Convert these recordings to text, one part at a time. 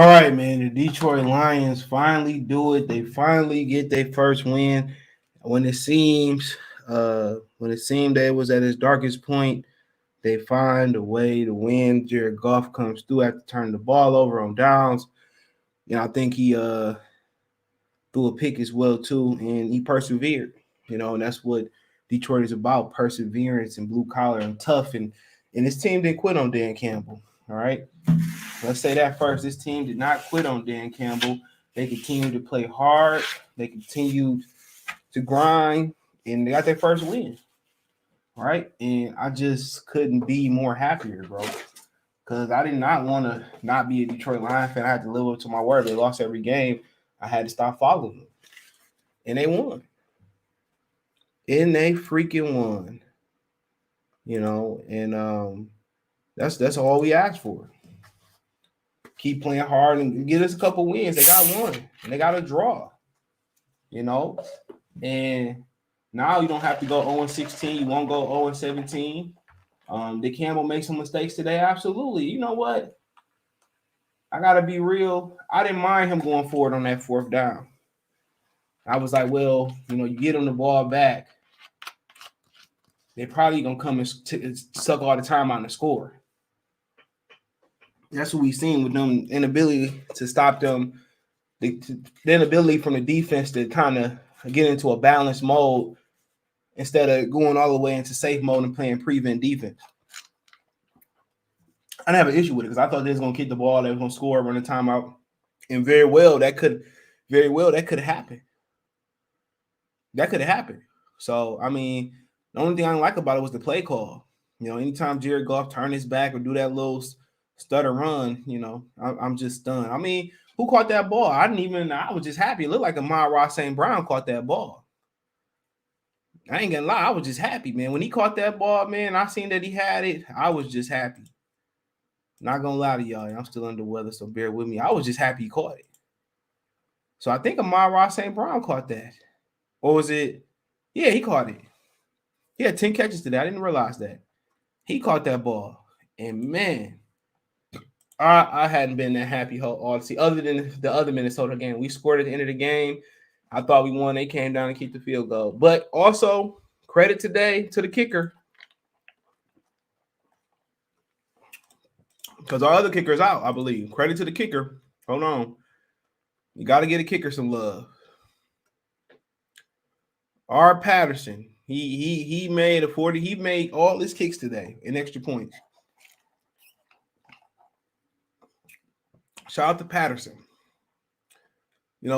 All right, man. The Detroit Lions finally do it. They finally get their first win. When it seems, when it seemed that it was at its darkest point, they find a way to win. Jared Goff comes through after turning the ball over on downs. I think he threw a pick as well too, and he persevered. And that's what Detroit is about: perseverance and blue collar and tough. And his team didn't quit on Dan Campbell. All right, let's say that first. This team did not quit on Dan Campbell. They continued to play hard. They continued to grind, and they got their first win. All right, and I just couldn't be more happier, bro. Because I did not want to not be a Detroit Lions fan. I had to live up to my word. They lost every game. I had to stop following them, and they won. And they freaking won. And that's all we asked for. Keep playing hard and get us a couple wins. They got one, and they got a draw. And now you don't have to go 0-16. You won't go 0-17. Did Campbell make some mistakes today? Absolutely. You know what? I gotta be real. I didn't mind him going forward on that fourth down. I was like, well, you get him the ball back. They're probably gonna come and suck all the time on the score. That's what we've seen with them inability to stop them, the inability from the defense to kind of get into a balanced mode instead of going all the way into safe mode and playing prevent defense. I didn't have an issue with it because I thought they was gonna kick the ball, they was gonna score, run a timeout, and very well that could happen. That could have happened. So I mean, the only thing I didn't like about it was the play call. Anytime Jared Goff turn his back or do that little stutter run, I'm just stunned. I mean, who caught that ball? I was just happy. It looked like Amon-Ra St. Brown caught that ball. I ain't gonna lie, I was just happy, man. When he caught that ball, man, I seen that he had it. I was just happy. Not gonna lie to y'all, I'm still under the weather, so bear with me. I was just happy he caught it. So I think Amon-Ra St. Brown caught that. Or was it? Yeah, he caught it. He had 10 catches today. I didn't realize that. He caught that ball. And man, I hadn't been that happy all the season, other than the other Minnesota game. We scored at the end of the game. I thought we won. They came down and kicked the field goal. But also, credit today to the kicker. Because our other kicker's out, I believe. Credit to the kicker. Hold on. You got to get a kicker some love. R. Patterson. He made a 40. He made all his kicks today in extra points. Shout out to Patterson.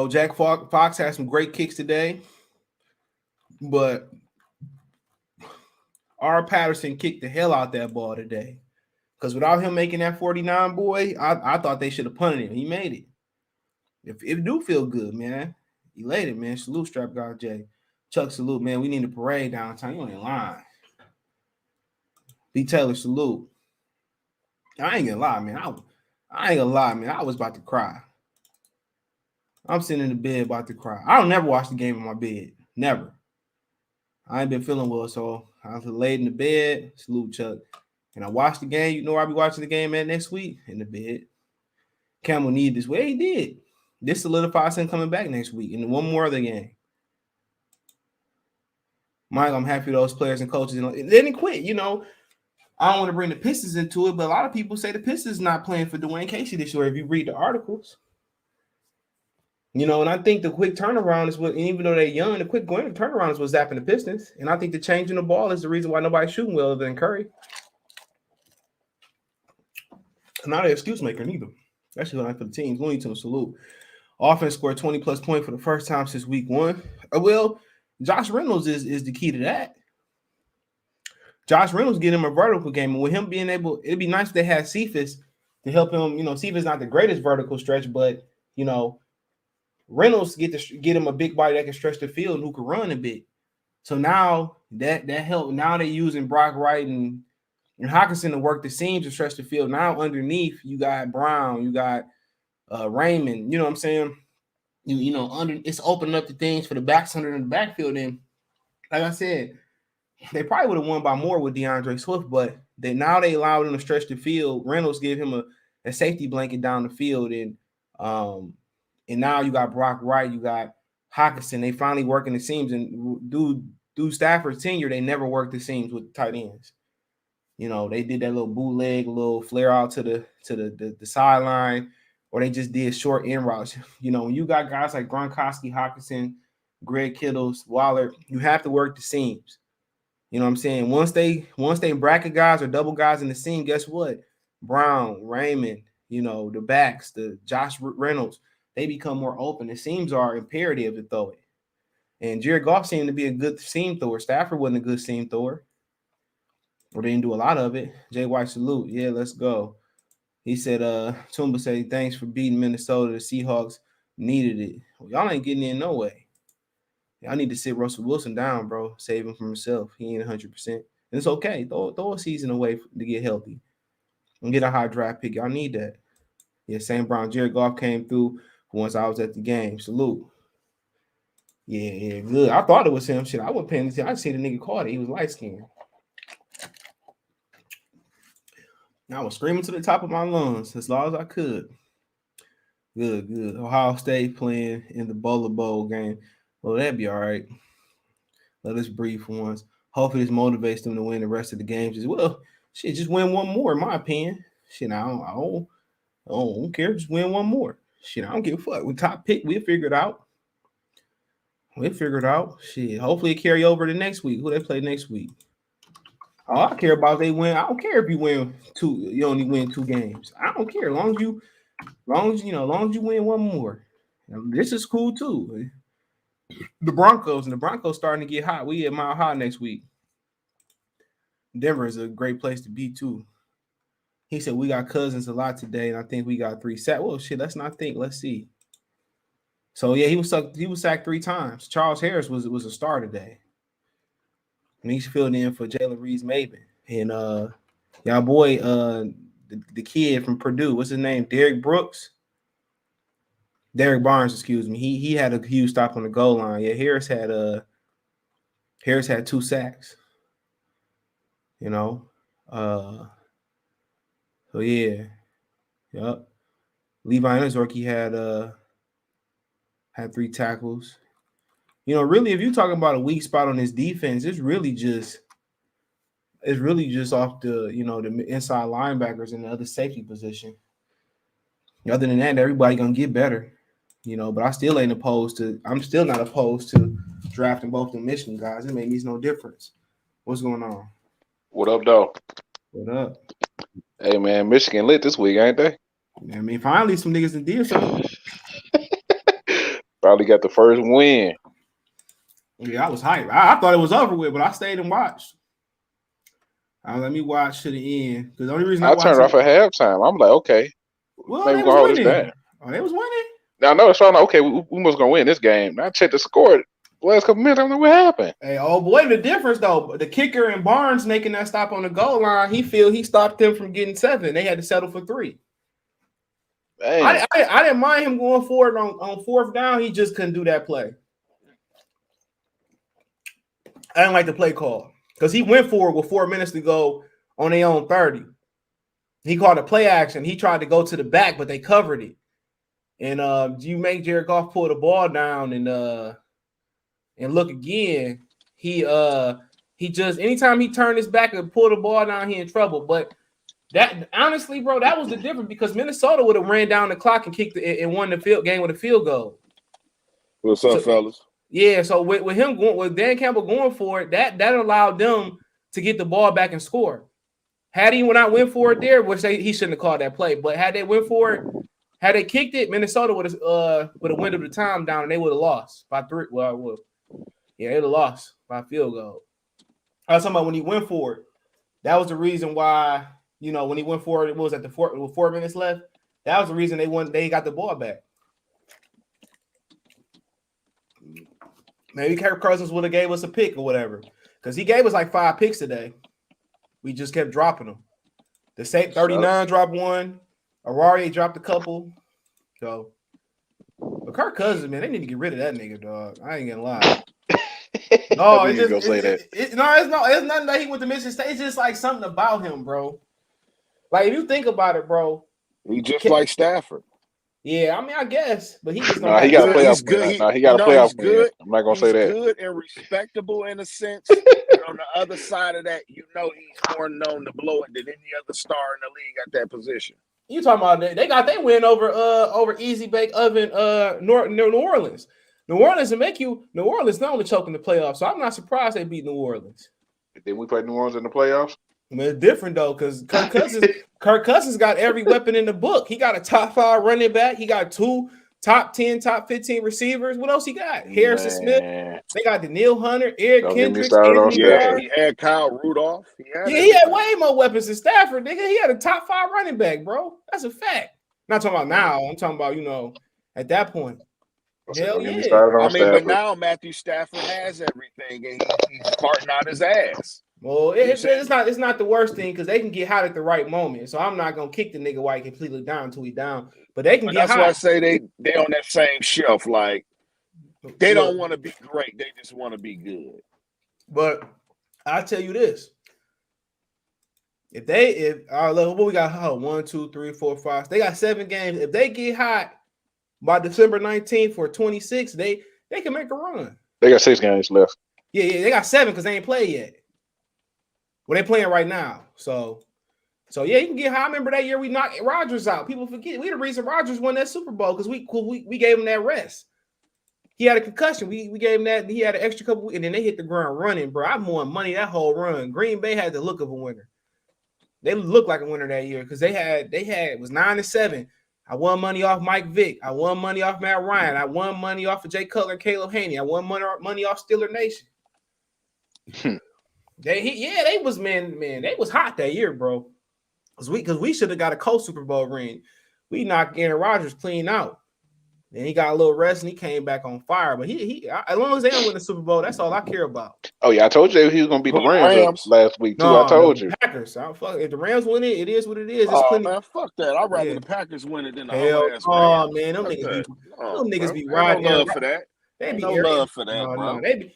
Jack Fox had some great kicks today, but R. Patterson kicked the hell out that ball today. Because without him making that 49, boy, I thought they should have punted him. He made it. It do feel good, man. Elated, man. Salute, Strap God J. Chuck, salute, man. We need a parade downtown. You ain't lying. B. Taylor, salute. I ain't gonna lie, man. I was about to cry. I'm sitting in the bed about to cry. I don't never watch the game in my bed. Never. I ain't been feeling well, so I was laid in the bed. Salute, Chuck. And I watched the game. You know where I'll be watching the game at next week? In the bed. Campbell needed this. Well, he did. This solidifies him coming back next week. And one more other game. Mike, I'm happy those players and coaches. They didn't quit, I don't want to bring the Pistons into it, but a lot of people say the Pistons not playing for Dwayne Casey this year if you read the articles. And I think the quick turnaround is what, even though they're young, the quick turnaround is what's zapping the Pistons. And I think the change in the ball is the reason why nobody's shooting well other than Curry. Not an excuse maker neither. That's just for the teams. Looney Tunes, salute. Offense scored 20-plus points for the first time since week 1. Well, Josh Reynolds is the key to that. Josh Reynolds get him a vertical game. And with him being able, it'd be nice if they had Cephas to help him. Cephas not the greatest vertical stretch, but, Reynolds get him a big body that can stretch the field and who can run a bit. So now that helped. Now they're using Brock Wright and Hawkinson to work the seams and stretch the field. Now underneath, you got Brown, you got Raymond. You know what I'm saying? It's opening up the things for the backs under in the backfield. And like I said, they probably would have won by more with DeAndre Swift, but they allowed him to stretch the field. Reynolds gave him a safety blanket down the field, and And now you got Brock Wright, you got Hawkinson. They finally working the seams, and dude Stafford's tenure, they never worked the seams with tight ends. You know, they did that little bootleg, little flare out to the sideline, or they just did short end routes. You know, when you got guys like Gronkowski, Hawkinson, Greg Kittles, Waller, you have to work the seams. You know what I'm saying? Once they bracket guys or double guys in the seam, guess what? Brown, Raymond, you know, the backs, the Josh Reynolds, they become more open. The seams are imperative to throw it. And Jared Goff seemed to be a good seam thrower. Stafford wasn't a good seam thrower. Or they didn't do a lot of it. Jay White salute. Yeah, let's go. He said, Tumba said, thanks for beating Minnesota. The Seahawks needed it. Well, y'all ain't getting in no way. Y'all need to sit Russell Wilson down, bro. Save him from himself. He ain't 100%. And it's okay. Throw a season away to get healthy and get a high draft pick. Y'all need that. Yeah, St. Brown. Jared Goff came through once I was at the game. Salute. Yeah, good. I thought it was him. Shit, I wasn't paying attention. I see the nigga caught it. He was light skinned. I was screaming to the top of my lungs as loud as I could. Good. Ohio State playing in the Bowler Bowl game. Well, that'd be all right. Let us breathe for once. Hopefully, this motivates them to win the rest of the games as well. Shit, just win one more, in my opinion. Shit, I don't care. Just win one more. Shit, I don't give a fuck. We top pick, we'll figure it out. Shit, hopefully it carry over to next week. Who they play next week? All I care about is they win. I don't care if you win two. You only win 2 games. I don't care. As long as you win one more. This is cool too. The Broncos starting to get hot. We at Mile High next week. Denver is a great place to be too. He said we got Cousins a lot today, and I think we got 3 sacks. Well, shit, let's not think. Let's see. So yeah, he was sacked 3 times. Charles Harris was a star today. And he's filled in for Jalen Reeves-Maybin. And y'all boy, the kid from Purdue, what's his name? Derek Barnes, excuse me. He had a huge stop on the goal line. Yeah, Harris had 2 sacks. You know. So yeah. Yep. Levi Anazorki had 3 tackles. You know, really, if you're talking about a weak spot on his defense, it's really just off the, you know, the inside linebackers and the other safety position. Other than that, everybody gonna get better, you know. But I'm still not opposed to drafting both the Michigan guys. It makes no difference. What's going on? What up, though? What up? Hey, man, Michigan lit this week, ain't they? I mean, finally some niggas that did something. Probably got the first win. Yeah, I was hyped. I thought it was over with, but I stayed and watched. Let me watch to the end because the only reason I turned off at halftime. I'm like, okay, well, maybe they we're was gonna hold this winning. down. Oh, they was winning. Now I know, so I'm like, okay, we must gonna win this game. Now I checked the score. The last couple minutes, I don't know what happened. Hey, oh boy, the difference though. The kicker and Barnes making that stop on the goal line, he stopped them from getting 7. They had to settle for 3. I didn't mind him going forward on 4th down. He just couldn't do that play. I didn't like the play call because he went forward with 4 minutes to go on their own 30. He called a play action. He tried to go to the back, but they covered it. And you make Jared Goff pull the ball down and look again. He just anytime he turned his back and pulled the ball down, he in trouble. But that honestly, bro, that was the difference because Minnesota would have ran down the clock and kicked and won the game with a field goal. What's up, fellas? Yeah, so with Dan Campbell going for it, that allowed them to get the ball back and score. Had he went for it there, which he shouldn't have called that play, but had they went for it, had they kicked it, Minnesota would have winded the time down and they would have lost by 3. Well, yeah, they'd have lost by a field goal. I was talking about when he went for it. That was the reason why, you know, when he went for it, it was at the 4 minutes left. That was the reason they got the ball back. Maybe Kirk Cousins would have gave us a pick or whatever, because he gave us like 5 picks today. We just kept dropping them. The same 39 dropped 1. Aurarie dropped a couple. So, but Kirk Cousins, man, they need to get rid of that nigga, dog. I ain't gonna lie. No, it's nothing that he went to Michigan State. It's just like something about him, bro. Like if you think about it, bro, he just like Stafford. Yeah, I mean, I guess, but he just don't No, he have got a the He's playoff good. win. He, No, he got a no, playoff he's win. good. I'm not gonna say He's that. good and respectable in a sense. But on the other side of that, he's more known to blow it than any other star in the league at that position. You talking about they got they win over Easy Bake Oven New Orleans. New Orleans New Orleans not only choking the playoffs, so I'm not surprised they beat New Orleans. Then we play New Orleans in the playoffs. I mean, it's different though, because Kirk Cousins got every weapon in the book. He got a top 5 running back. He got 2 top 10, top 15 receivers. What else he got? Harrison Smith. They got Daniil Hunter, Eric Don't get me Kendricks, started on Anthony Yeah, Stafford. Barr. he had Kyle Rudolph. He had Yeah, he had everything. way more weapons than Stafford, nigga. He had a top 5 running back, bro. That's a fact. Not talking about now. I'm talking about, at that point. Hell Don't get me yeah. started on I mean, Stafford. but now Matthew Stafford has everything, and he's farting out his ass. Well, You it's not the worst thing because they can get hot at the right moment. So I'm not gonna kick the nigga while he completely down until he down. But they can But get that's why I hot. say they on that same shelf. Like they Look, don't want to be great; they just want to be good. But I'll tell you this. If look, what we got, 1, 2, 3, 4, 5. They got 7 games. If they get hot by December 19th or 26th, they can make a run. They got 6 games left. Yeah, they got 7 because they ain't played yet. Well, they playing right now. So yeah, you can get high. I remember that year we knocked Rodgers out. People forget we the reason Rodgers won that Super Bowl because we gave him that rest. He had a concussion. We gave him that. He had an extra couple, and then they hit the ground running, bro. I won money that whole run. Green Bay had the look of a winner. They looked like a winner that year because it was 9-7. I won money off Mike Vick. I won money off Matt Ryan. I won money off of Jay Cutler, Caleb Haney. I won money off Steeler Nation. They was hot that year, bro. Because we should have got a co-Super Bowl ring. We knocked Aaron Rodgers clean out. Then he got a little rest and he came back on fire. But he as long as they don't win the Super Bowl, that's all I care about. Oh yeah, I told you he was gonna beat the Rams last week too. I told you. Packers. If the Rams win it, it is what it is. Man, fuck that. I'd rather the Packers win it than the Hell, ass oh Rams. man, them niggas be riding. No love for that. They be no love for that, bro. No, they be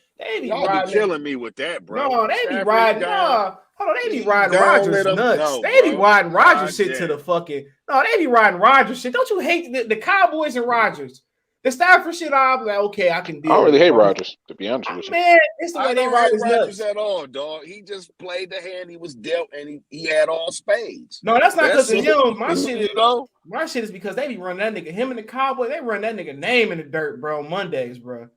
Y'all riding. be killing me with that, bro. No, they be riding. No, hold on, they be riding Don't Rodgers let 'em nuts. go, They be bro. riding Rodgers God shit to damn. the fucking. No, they be riding Rodgers shit. Don't you hate the Cowboys and Rodgers? The Stafford shit, I'm like, okay, I can deal. I don't really with hate bro. Rodgers, to be honest with you. Man, it's the way they ride his Rodgers nuts. at all, dog. He just played the hand he was dealt, and he had all spades. No, that's not because of it. him. My shit is, You know? my shit is because they be running that nigga. Him and the Cowboys, they run that nigga name in the dirt, bro. On Mondays, bro.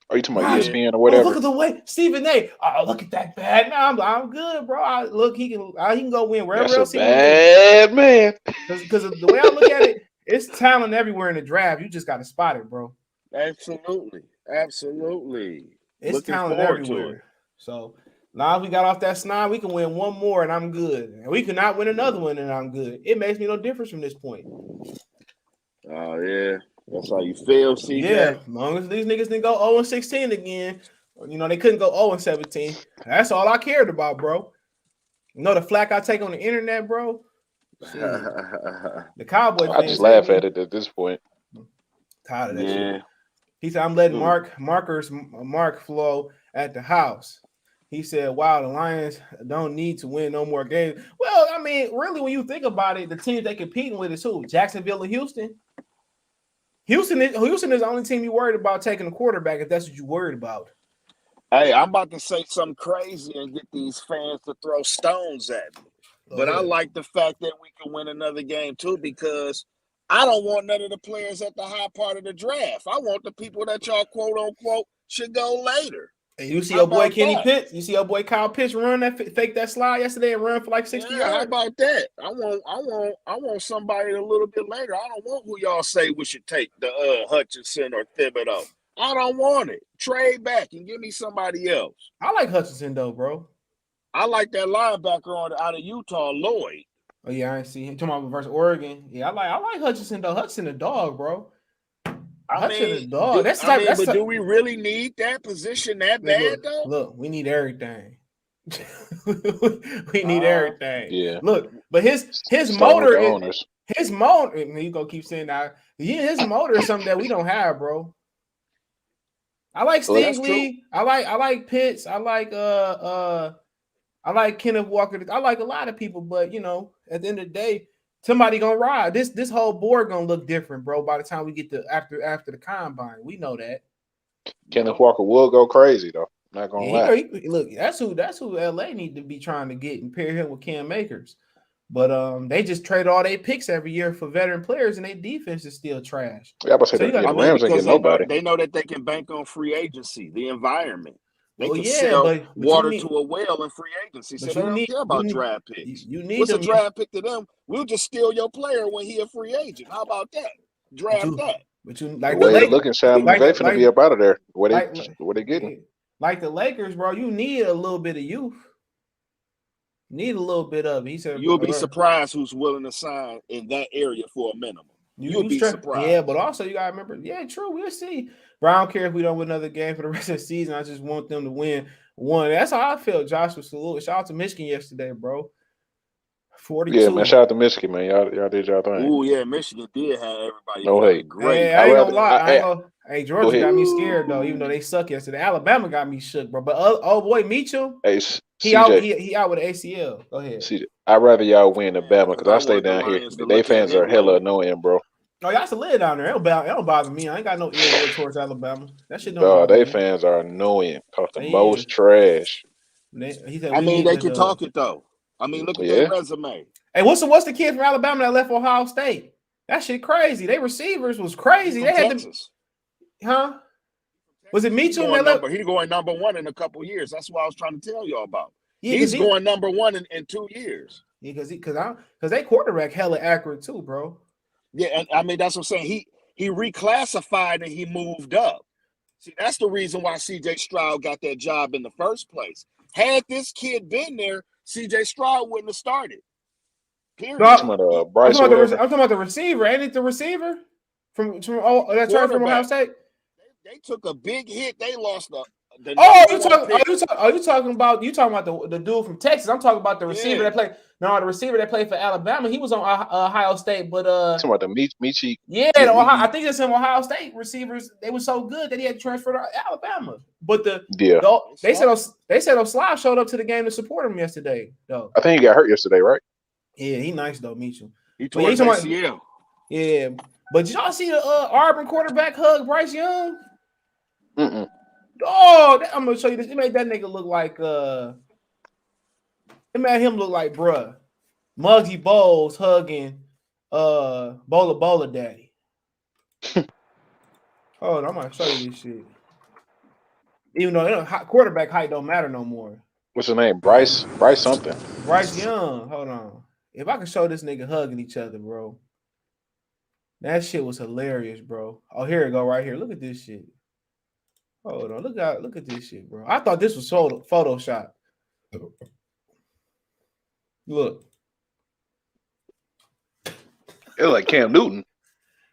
Are you talking about Rodgers. ESPN or whatever? Oh, look at the way Stephen A. Oh, look at that bad. No, I'm good, bro. Look, he can go win wherever That's else a he bad man. Because of the way I look at it, it's talent everywhere in the draft. You just got to spot it, bro. Absolutely. It's Looking talent forward to everywhere. it. So now we got off that snide, we can win one more and I'm good. And we cannot win another one and I'm good. It makes me no difference from this point. Oh yeah, that's how you feel, CJ. Yeah, as long as these niggas didn't go 0-16 again, they couldn't go 0-17. That's all I cared about, bro. The flack I take on the internet, bro. The Cowboys. I just laugh at it at this point. Tired of that shit. He said, I'm letting Mark flow at the house. He said, wow, the Lions don't need to win no more games. Well, I mean, really, when you think about it, the teams they competing with is who? Jacksonville and Houston? Houston is the only team you worried about taking a quarterback if that's what you worried about. Hey, I'm about to say something crazy and get these fans to throw stones at me. But I like the fact that we can win another game, too, because I don't want none of the players at the high part of the draft. I want the people that y'all quote unquote should go later. And you see your boy Kenny Pitts? You see your boy Kyle Pitts run fake that slide yesterday and run for like 60 yards? How about that? I want somebody a little bit later. I don't want who y'all say we should take, the Hutchinson or Thibodeau. I don't want it. Trade back and give me somebody else. I like Hutchinson though, bro. I like that linebacker out of Utah, Lloyd. Oh yeah, I see him. Talking about versus Oregon. Yeah, I like Hutchinson though. Hutchinson a dog, bro. Hutchinson a dog. But do we really need that position that bad though? Look, we need everything. We need everything. Yeah. Look, but his motor is his motor. You gonna keep saying that? Yeah, his motor is something that we don't have, bro. I like Stingley. I like Pitts. I like Kenneth Walker. I like a lot of people, but at the end of the day, Somebody gonna ride. This whole board gonna look different, bro. By the time we get to after the combine, we know that. Kenneth Walker will go crazy though. Not gonna lie. Look, that's who LA need to be trying to get and pair him with Cam Akers. But they just trade all their picks every year for veteran players, and their defense is still trash. Yeah, but say the Rams ain't getting nobody. They know that they can bank on free agency, the environment. They can yeah, sell but water to a well in free agency. So they don't care about draft picks. What's a draft pick to them? We'll just steal your player when he a free agent. How about that? Draft that. But you like the way it's looking, Sam, they finna be up out of there. What they getting? Like the Lakers, bro, you need a little bit of youth. Need a little bit of it. He said you'll be surprised who's willing to sign in that area for a minimum. You'll be surprised. Yeah, but also you gotta remember, yeah, true. We'll see. But I don't care if we don't win another game for the rest of the season. I just want them to win one. That's how I feel. Joshua, salute. Shout out to Michigan yesterday, bro. 42. Yeah, man. Shout out to Michigan, man. Y'all did y'all thing. Oh yeah, Michigan did have everybody. No hate. Great. Hey, I ain't gonna lie. Hey, Georgia got me scared though, even though they suck yesterday. Alabama got me shook, bro. But oh boy, Mitchell, he out with ACL. Go ahead. I'd rather y'all win than Bama because I stay down here. They fans are hella annoying, bro. Oh, y'all should live down there. It don't bother me. I ain't got no ill will towards Alabama. That shit don't bother me. They fans are annoying. Talk the most trash. He said, they can talk it though. I mean, look at their resume. Hey, what's the kid from Alabama that left Ohio State? That shit crazy. They receivers was crazy. They had Texas. Was it Mitchell? He's going number one in a couple years. That's what I was trying to tell you about. Yeah, he's going number one in 2 years. Yeah, because they quarterback hella accurate too, bro. Yeah, and I mean that's what I'm saying. He reclassified and he moved up. See, that's the reason why C.J. Stroud got that job in the first place. Had this kid been there, C.J. Stroud wouldn't have started. Period. I'm talking about the receiver. Ain't it the receiver from Ohio State? They took a big hit. They lost you talking about the dude from Texas? I'm talking about the receiver that played. No, the receiver that played for Alabama. He was on Ohio State, but talking about the Michi. Yeah, I think it's some Ohio State receivers. They were so good that he had to transfer to Alabama. But they said O'Slide showed up to the game to support him yesterday. Though I think he got hurt yesterday, right? Yeah, he nice though, Mitchell. He tore his ACL. Yeah, but did y'all see the Auburn quarterback hug Bryce Young? Oh, I'm gonna show you this. It made that nigga look like it made him look like Muggsy Bowles hugging Bola Daddy. Hold on, I'm gonna show you this shit. Even though quarterback height don't matter no more. What's his name? Bryce something. Bryce Young. Hold on. If I could show this nigga hugging each other, bro. That shit was hilarious, bro. Oh, here it go right here. Look at this shit. Hold on. Look at this shit, bro. I thought this was Photoshop. Look. It was like Cam Newton.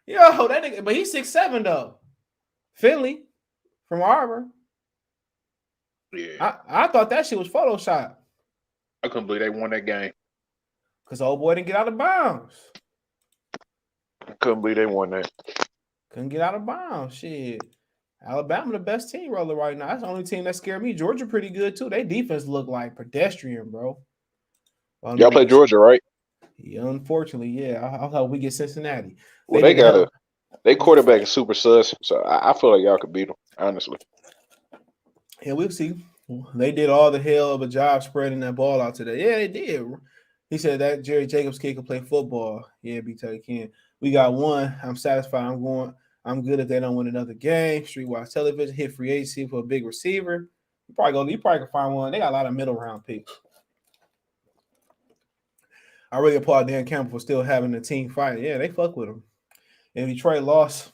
Yo, that nigga, but he's 6'7" though. Finley from Auburn. Yeah. I thought that shit was Photoshop. I couldn't believe they won that game. Because old boy didn't get out of bounds. I couldn't believe they won that. Couldn't get out of bounds. Shit. Alabama the best team roller right now. That's the only team that scared me. Georgia pretty good too. Their defense look like pedestrian, bro. Y'all play Georgia, right? Yeah, unfortunately, yeah. I hope we get Cincinnati. Well, they quarterback is super sus, so I feel like y'all could beat them, honestly. Yeah, we'll see. They did all the hell of a job spreading that ball out today. Yeah, they did. He said that Jerry Jacobs kid can play football. Yeah, B-Tell can. We got one. I'm satisfied. I'm good if they don't win another game. Streetwise Television hit free agency for a big receiver. You probably can find one. They got a lot of middle round picks. I really applaud Dan Campbell for still having the team fight. Yeah, they fuck with him. And Detroit lost.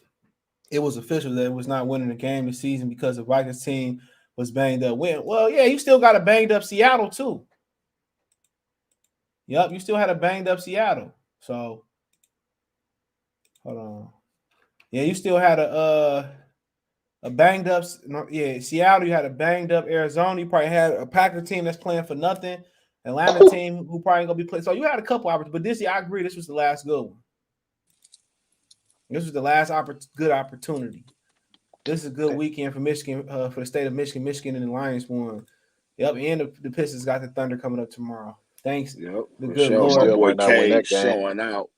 It was official that it was not winning the game this season because the Vikings team was banged up. Well, yeah, you still got a banged up Seattle too. Yep, you still had a banged up Seattle. So, hold on. Yeah, you still had a banged up. Seattle. You had a banged up Arizona. You probably had a Packer team that's playing for nothing. Atlanta team who probably gonna be playing. So you had a couple opportunities, but I agree. This was the last good one. This was the last good opportunity. This is a good weekend for Michigan, for the state of Michigan. Michigan and the Lions won. Yep, and the Pistons got the Thunder coming up tomorrow. Thanks Yep, the for good sure. Lord. My Still boy might not win K that game. showing out.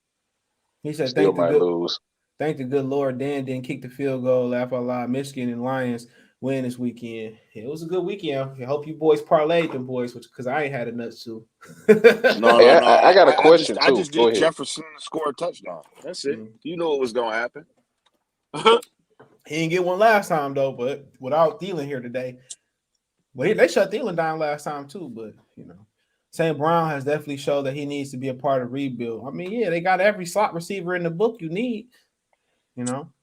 He said, Still might lose. Thank the good Lord Dan didn't kick the field goal. Laugh out loud. Michigan and Lions win this weekend. It was a good weekend. I hope you boys parlayed them boys, because I ain't had a nuts too. No, Hey, no, no. I got a I question I too. just Go did ahead. Jefferson score a touchdown. That's it. Mm. You knew it was gonna happen. He didn't get one last time though, but without Thielen here today. Well, they shut Thielen down last time too, but St. Brown has definitely showed that he needs to be a part of rebuild. I mean, yeah, they got every slot receiver in the book you need.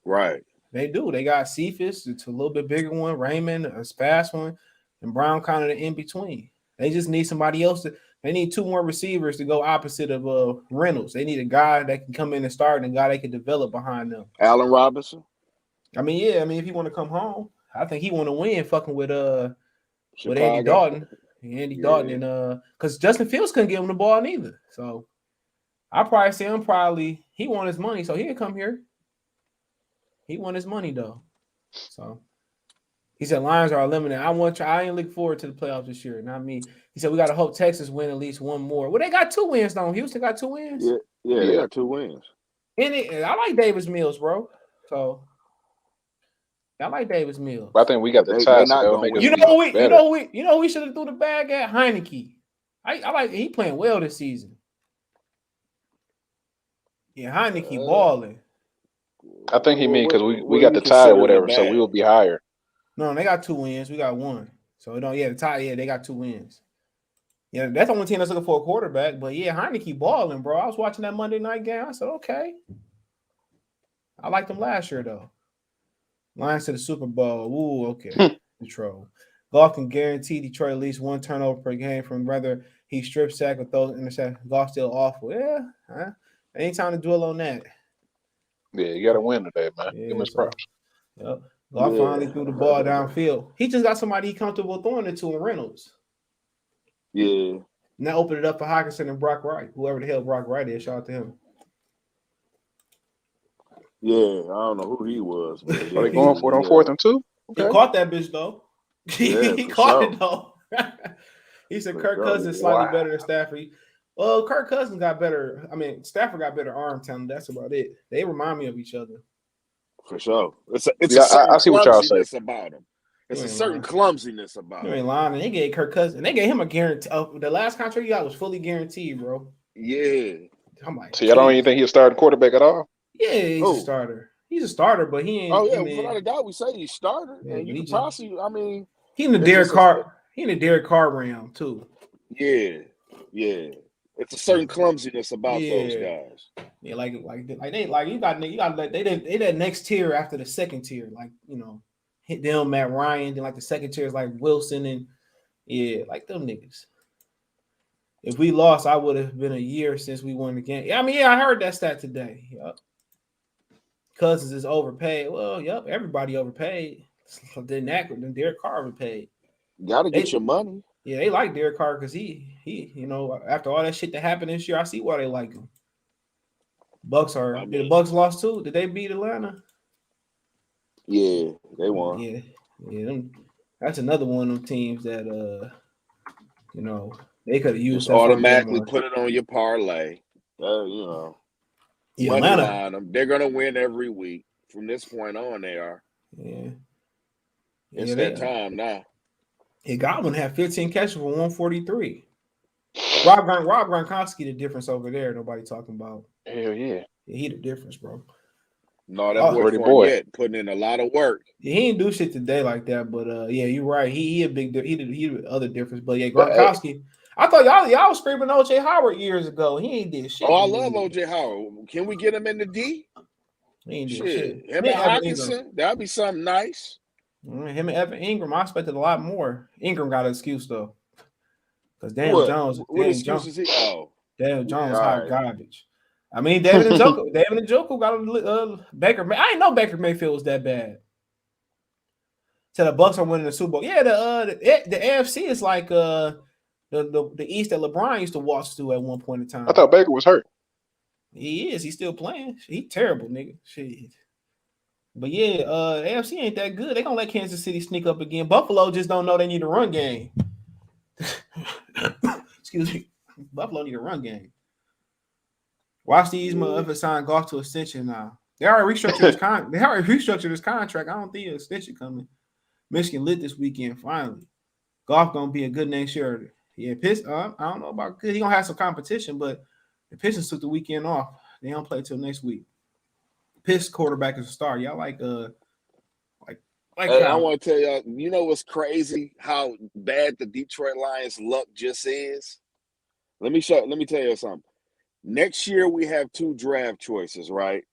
Right. They do. They got Cephas, it's a little bit bigger one, Raymond, a fast one, and Brown kind of the in between. They just need somebody else they need two more receivers to go opposite of Reynolds. They need a guy that can come in and start and a guy they can develop behind them. Allen Robinson. I mean, yeah, if he want to come home, I think he want to win fucking with Andy Chicago. Dalton. Andy Dalton and because Justin Fields couldn't give him the ball neither. So I probably see him he want his money, so he'll come here. He want his money though. So he said Lions are eliminated. I ain't look forward to the playoffs this year. Not me. He said we gotta hope Texas win at least one more. Well, they got 2 wins though. Houston got 2 wins. Yeah, they got 2 wins. And I like Davis Mills, bro. So I like Davis Mills. I think we got the They tie, so not that'll gonna make us win. better. We should have threw the bag at Heineke. I like he playing well this season. Yeah, Heineke balling. I think he mean because we got the tie or whatever, so we will be higher. No, they got 2 wins. We got 1. So the tie. Yeah, they got 2 wins. Yeah, that's the only team that's looking for a quarterback. But yeah, Heineke balling, bro. I was watching that Monday night game. I said, okay. I liked them last year though. Lions to the Super Bowl. Ooh, okay. Control. Goff can guarantee Detroit at least 1 turnover per game from whether he strip sack or throws interceptions. Goff still awful. Yeah. Ain't time to dwell on that. Yeah, you got to win today, man. Yeah, Give him his props. Yep. Goff finally threw the ball downfield. He just got somebody he comfortable throwing it to in Reynolds. Yeah. And that opened it up for Hockenson and Brock Wright. Whoever the hell Brock Wright is, shout out to him. Yeah, I don't know who he was. Are they going for it on 4th and 2? Okay. He caught that bitch though. Yeah, he caught it though. He said Kirk Cousins slightly better than Stafford. Well, Kirk Cousins got better. I mean, Stafford got better arm talent. That's about it. They remind me of each other. For sure. It's a certain I see what y'all say. about him. It's a certain clumsiness about him. You ain't lying. And they gave Kirk Cousins, and they gave him a guarantee. The last contract he got was fully guaranteed, bro. Yeah. I'm like, so y'all don't even think he's a starting quarterback at all? Yeah, he's a starter. He's a starter, but he ain't. Oh yeah, without a doubt, we say he's starter, and you can possibly. I mean, he in the Derek Carr. He in the Derek Carr realm too. Yeah. It's a certain clumsiness about those guys. Yeah, like they they that next tier after the second tier, like hit them Matt Ryan. Then like the second tier is like Wilson and like them niggas. If we lost, I would have been a year since we won the game. I mean, I heard that stat today. Yep. Cousins is overpaid. Well, yep, everybody overpaid. Then Derek Carr overpaid. Got to get your money. Yeah, they like Derek Carr because he after all that shit that happened this year, I see why they like him. Did the Bucks lost too? Did they beat Atlanta? Yeah, they won. Yeah. That's another one of them teams that they could have used. Just automatically put it on your parlay. Money line them. They're gonna win every week from this point on. They are. Yeah. It's that time now. Hey, Godwin had 15 catches for 143. Rob Gronkowski the difference over there. Nobody talking about. Hell yeah. He the difference, bro. No, that boy putting in a lot of work. Yeah, he didn't do shit today like that, but you're right. He a big he the other difference. But yeah, Gronkowski. I thought y'all was screaming OJ Howard years ago. He ain't did shit. Oh, I love OJ Howard. Can we get him in the D? He ain't did shit. Him and Hockenson, that'd be something nice. Him and Evan Ingram, I expected a lot more. Ingram got an excuse though, because Daniel Jones. What excuse is he? Oh, Daniel Jones hot garbage. I mean, David Njoku got a Baker. I didn't know Baker Mayfield was that bad. So the Bucks are winning the Super Bowl. Yeah, the AFC is like the East that LeBron used to watch to at one point in time. I thought Baker was hurt. He is. He's still playing. He terrible, nigga. Shit. But yeah, AFC ain't that good. They gonna let Kansas City sneak up again. Buffalo just don't know they need a run game. Excuse me. Buffalo need a run game. Watch these motherfuckers sign Goff to extension now. They already restructured his contract. I don't think an extension coming. Michigan lit this weekend finally. Goff gonna be a good next year. Yeah, I don't know about good. He gonna have some competition, but the Pistons took the weekend off. They don't play till next week. Piss quarterback is a star. Y'all like I want to tell y'all, you know what's crazy? How bad the Detroit Lions luck just is. Let me tell you something. Next year we have 2 draft choices, right?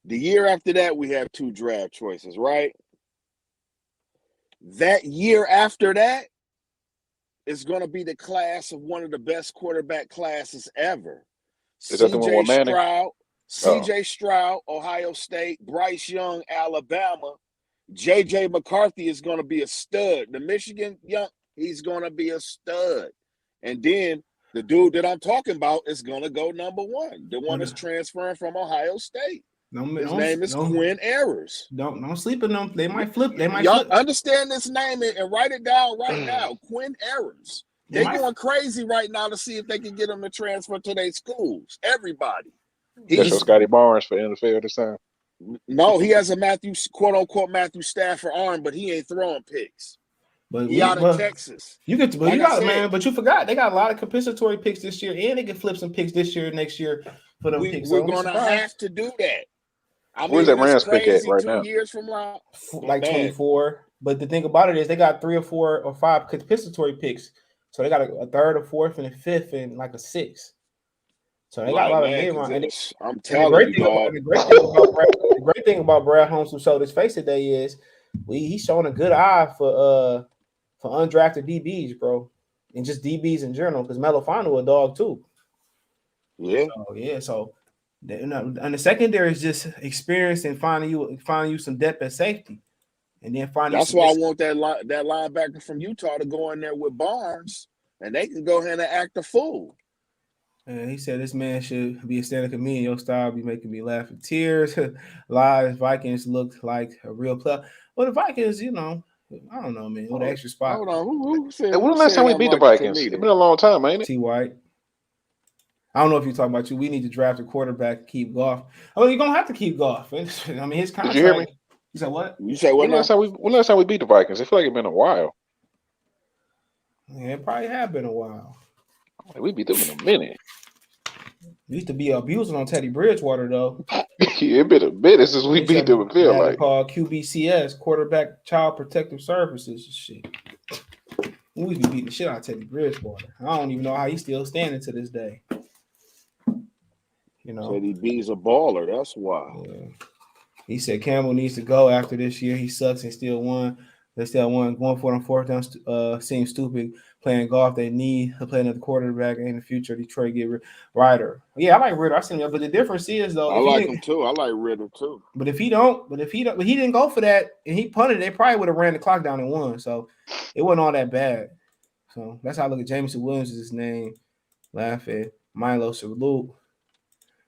The year after that we have 2 draft choices, right? That year after that is going to be the class of one of the best quarterback classes ever. Is that the one with Manning? CJ Stroud, Ohio State, Bryce Young, Alabama. JJ McCarthy is going to be a stud. The Michigan young, he's going to be a stud. And then the dude that I'm talking about is going to go number 1. The one that's transferring from Ohio State. His name is Quinn Ewers. Don't sleep in them. They might flip. Y'all understand this name and write it down right now. Quinn Ewers. They're going crazy right now to see if they can get him to transfer to their schools. Everybody. That's your Scotty Barnes for NFL this time. No, he has a quote unquote Matthew Stafford arm, but he ain't throwing picks. But he out in Texas. But you forgot they got a lot of compensatory picks this year, and they can flip some picks this year, next year for them picks. We're gonna have to do that. Where's that Rams pick at right now? 2 years from now, like 24. But the thing about it is they got 3 or 4 or 5 compensatory picks, so they got a third, a fourth, and a fifth, and like a 6th. So they got a lot of name on it. I'm telling you, dog. The great thing about Brad Holmes, who showed his face today, is he's showing a good eye for undrafted DBs, bro, and just DBs in general. Because Melofano a dog too. Yeah. So and the secondary is just experience and finding you some depth at safety, and then finding. That's why I want that linebacker from Utah to go in there with Barnes, and they can go ahead and act a fool. And he said this man should be a stand-up comedian. Your style be making me laugh in tears. Live Vikings looked like a real player. Well, the Vikings, I don't know, man. With an extra spot. Hold on. Who said? When the last time we beat the Vikings? It's been a long time, ain't it? T. White. I don't know if you're talking about you. We need to draft a quarterback, keep Goff. Oh, you're gonna have to keep Goff. I mean, his contract. Did you hear me? You said what? You said what? When last time we beat the Vikings? I feel like it's been a while. Yeah, it probably have been a while. We beat them in a minute. We used to be abusing on Teddy Bridgewater, though. Yeah, it been a minute since we beat them. It feel like called QBCS, Quarterback Child Protective Services, shit. We used to be beating the shit out of Teddy Bridgewater. I don't even know how he's still standing to this day. Teddy B's a baller. That's why. Yeah. He said Campbell needs to go after this year. He sucks and still won. They still won. Going for them 4th down seems stupid. Playing golf, they need to play another quarterback in the future. Detroit get Ryder. Yeah, I like Ritter. I seen him, but the difference is though. I like him too. I like Ritter too. But if he didn't go for that and he punted, they probably would have ran the clock down and won. So it wasn't all that bad. So that's how I look at Jameson Williams is his name. Laughing. Milo salute.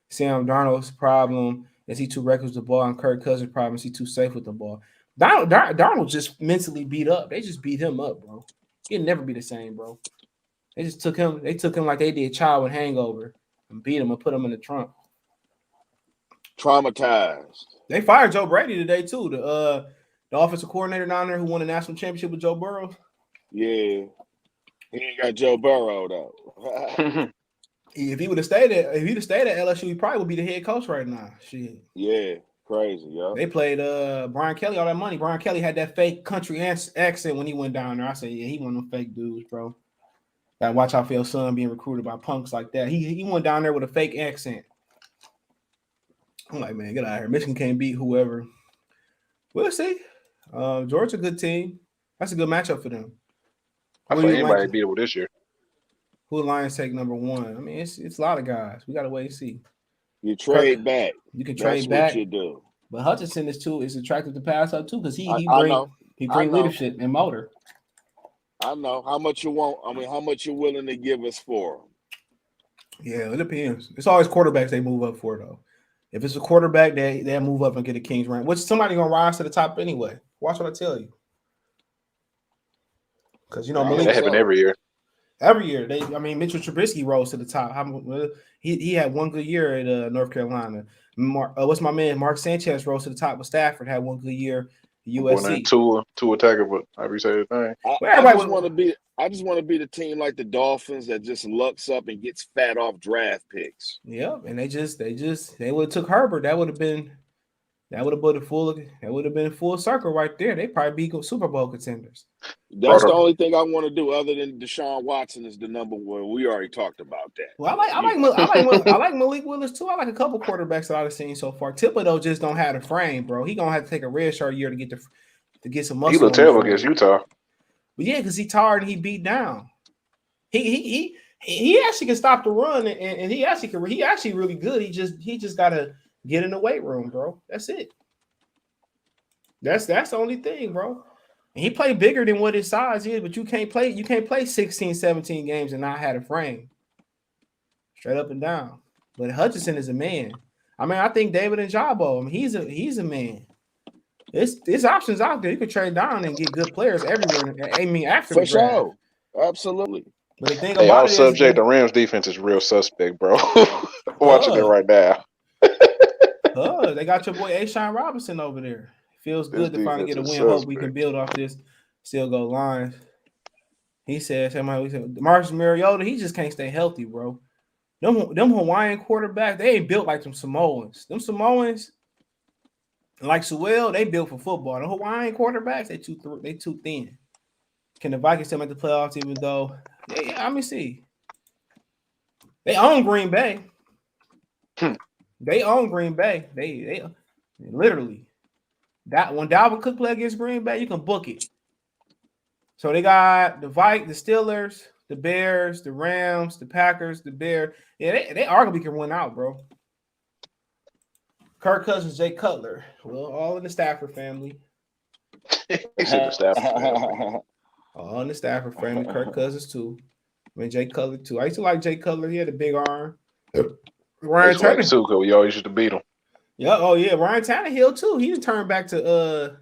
Sam Darnold's problem is he too reckless with the ball, and Kirk Cousins' problem is he too safe with the ball. Darnold just mentally beat up. They just beat him up, bro. He'll never be the same, bro. They just took him. They took him like they did Child with Hangover and beat him and put him in the trunk. Traumatized. They fired Joe Brady today too. The offensive coordinator down there who won the national championship with Joe Burrow. Yeah, he ain't got Joe Burrow though. If he'd have stayed at LSU, he probably would be the head coach right now. Shit. Yeah. Crazy, yo. They played Brian Kelly all that money. Brian Kelly had that fake country accent when he went down there. I said, yeah, he one of them fake dudes, bro. Gotta watch out for your son being recruited by punks like that. He went down there with a fake accent. I'm like, man, get out of here. Michigan can't beat whoever. We'll see. Georgia, good team. That's a good matchup for them. I feel anybody beatable this year. Who the Lions take number 1? I mean, it's a lot of guys. We gotta wait and see. You trade back. You can trade back. What you do. But Hutchinson is attractive to pass up too because he bring leadership and motor. I know how much you want. I mean, how much you're willing to give us for him. Yeah, it depends. It's always quarterbacks they move up for though. If it's a quarterback, they move up and get a King's rank, which somebody gonna rise to the top anyway. Watch what I tell you. Because Malik that happen every year. Every year, Mitchell Trubisky rose to the top. He had one good year at North Carolina. What's my man? Mark Sanchez rose to the top with Stafford. Had one good year at USC. Two attacker, but however you say the thing. I just want to be the team like the Dolphins that just lucks up and gets fat off draft picks. Yep, and they would have took Herbert. That would have been full circle right there. They probably be Super Bowl contenders. That's the only thing I want to do other than Deshaun Watson is the number one. We already talked about that. Well, I like Malik Willis too. I like a couple quarterbacks that I've seen so far. Thibodeau just don't have the frame, bro. He gonna have to take a red shirt year to get some muscle. He looked terrible against Utah. But yeah, because he tired and he beat down. He actually can stop the run and he actually really good. He just gotta get in the weight room, bro. That's it. That's the only thing, bro. And he played bigger than what his size is, but you can't play 16, 17 games and not have a frame. Straight up and down. But Hutchinson is a man. I think David Njoku, he's a man. There's options out there. You could trade down and get good players everywhere. After for sure. Absolutely. But the thing about all it is subject, the Rams defense is real suspect, bro. Watching it right now. They got your boy Ashawn Robinson over there. Feels good to finally get a win. Hope we can build off this. Still go Lions. He said, Marcus Mariota, he just can't stay healthy, bro. Them Hawaiian quarterbacks, they ain't built like them Samoans. Them Samoans, like Sewell, they built for football. The Hawaiian quarterbacks, they too thin. Can the Vikings still make the playoffs even though? Yeah, let me see. They own Green Bay. They own Green Bay. They literally. That when Dalvin Cook play against Green Bay, you can book it. So they got the Steelers, the Bears, the Rams, the Packers, the Bears. Yeah, they arguably can win out, bro. Kirk Cousins, Jay Cutler. Well, all in the Stafford family. He said the Stafford family. All in the Stafford family. Kirk Cousins too. Jay Cutler too. I used to like Jay Cutler. He had a big arm. Ryan Tannehill too, because we always used to beat him. Yeah, Ryan Tannehill too. He turned back to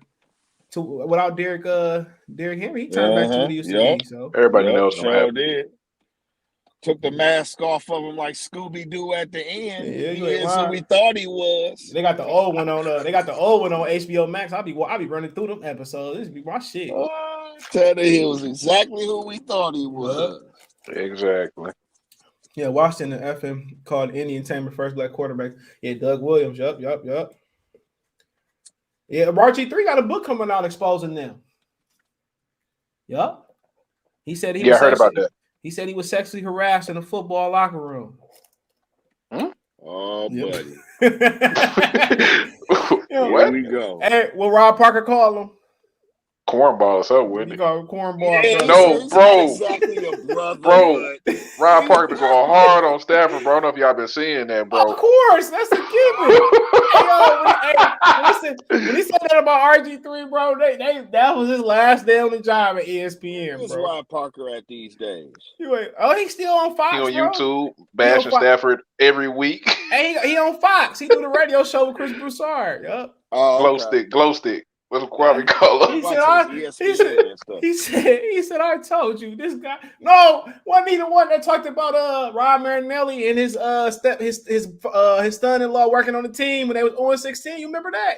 without Derrick Henry. He turned back to what he used to be. So everybody knows him. Sure did. Took the mask off of him like Scooby Doo at the end. Yeah, he is who we thought he was. They got the old one on. They got the old one on HBO Max. I'll be running through them episodes. This be my shit. Tannehill was exactly who we thought he was. Exactly. Yeah, Washington FM called Indian Tamer first black quarterback. Yeah, Doug Williams. Yup. Yeah, RG3 got a book coming out exposing them. Yup. He said I heard about that. He said he was sexually harassed in a football locker room. Oh, buddy. Here we go. Hey, what Rob Parker call him? Cornball or something, wouldn't it? Cornball. Yeah, no, bro. Exactly a brother. Bro, Rob Parker going hard on Stafford, bro. I don't know if y'all been seeing that, bro. Of course, that's the given. When he said that about RG3, bro, that was his last day on the job at ESPN. Where's Rob Parker at these days? He's still on Fox. He on YouTube, bashing Stafford every week. Hey, he on Fox. He do the radio show with Chris Broussard. Yep. Glow stick. What's Kwame call him? He said, I told you this guy. No, wasn't he the one that talked about Rob Marinelli and his son-in-law working on the team when they was 0-16? You remember that?